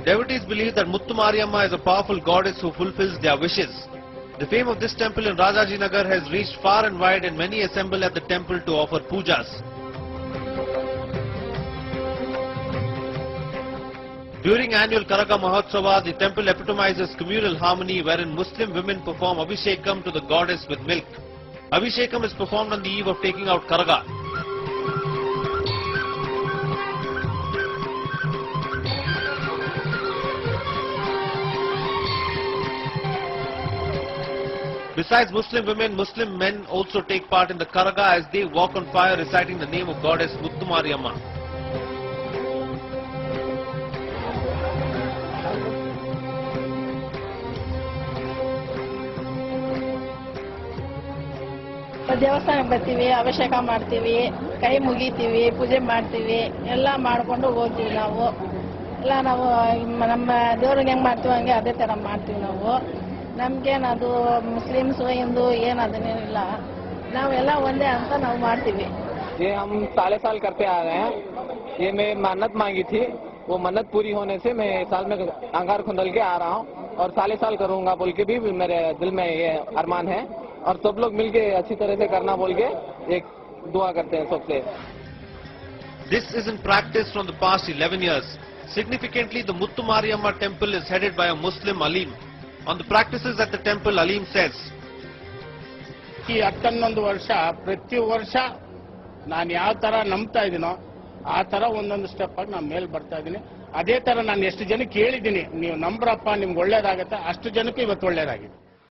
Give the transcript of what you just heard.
Devotees believe that Muttumariamma is a powerful goddess who fulfills their wishes. The fame of this temple in Rajajinagar has reached far and wide, and many assemble at the temple to offer pujas. During annual Karaga Mahotsava, the temple epitomizes communal harmony wherein Muslim women perform Abhishekam to the goddess with milk. Abhishekam is performed on the eve of taking out Karaga. Besides Muslim women, Muslim men also take part in the Karaga as they walk on fire reciting the name of goddess Muttumariamma. ದೇವಸ್ಥಾನಕ್ಕೆ ಬರ್ತೀವಿ, ಅಭಿಷೇಕ ಮಾಡ್ತೀವಿ, ಕೈ ಮುಗಿತೀವಿ, ಪೂಜೆ ಮಾಡ್ತೀವಿ, ಎಲ್ಲ ಮಾಡ್ಕೊಂಡು ಹೋಗ್ತೀವಿ ನಾವು. ಎಲ್ಲ ನಾವು ನಮ್ಮ ದೇವ್ರಿಗೆ ಹೆಂಗೆ ಮಾಡ್ತೀವಿ ಹಂಗೆ ಅದೇ ಥರ ಮಾಡ್ತೀವಿ ನಾವು. ನಮಗೇನದು ಮುಸ್ಲಿಮ್ಸು ಹಿಂದೂ ಏನು ಅದನ್ನೇನಿಲ್ಲ, ನಾವೆಲ್ಲ ಒಂದೇ ಅಂತ ನಾವು ಮಾಡ್ತೀವಿ. ये हम साल करते आ रहे हैं. ये मैं मन्नत मांगी थी, वो मन्नत पूरी होने से मैं साल में अंगार खुंदल के आ रहा हूँ और साल करूँगा बोल के भी मेरे दिल में ये अरमान है. और सब लोग मिलके अच्छी तरह से करना बोल के एक दुआ करते हैं सबसे. This is in practice from the past 11 years. Significantly, the Muttumariamma temple is headed by a Muslim Alim. On the practices at the temple, Alim says, ಈ 11 ವರ್ಷ ಪ್ರತಿ ವರ್ಷ ನಾನು ಯಾವ ತರ ನಂಬ್ತಾ ಇದೀನೋ ಆ ತರ ಒಂದೊಂದು ಸ್ಟೆಪ್ ಆಗಿ ನಾನು ಮೇಲೆ ಬರ್ತಾ ಇದ್ದೀನಿ. ಅದೇ ತರ ನಾನು ಎಷ್ಟು ಜನಕ್ಕೆ ಹೇಳಿದ್ದೀನಿ, ನೀವು ನಂಬ್ರಪ್ಪ ನಿಮ್ಗೆ ಒಳ್ಳೇದಾಗತ್ತೆ, ಅಷ್ಟು ಜನಕ್ಕೆ ಇವತ್ತು ಒಳ್ಳೇದಾಗಿದೆ.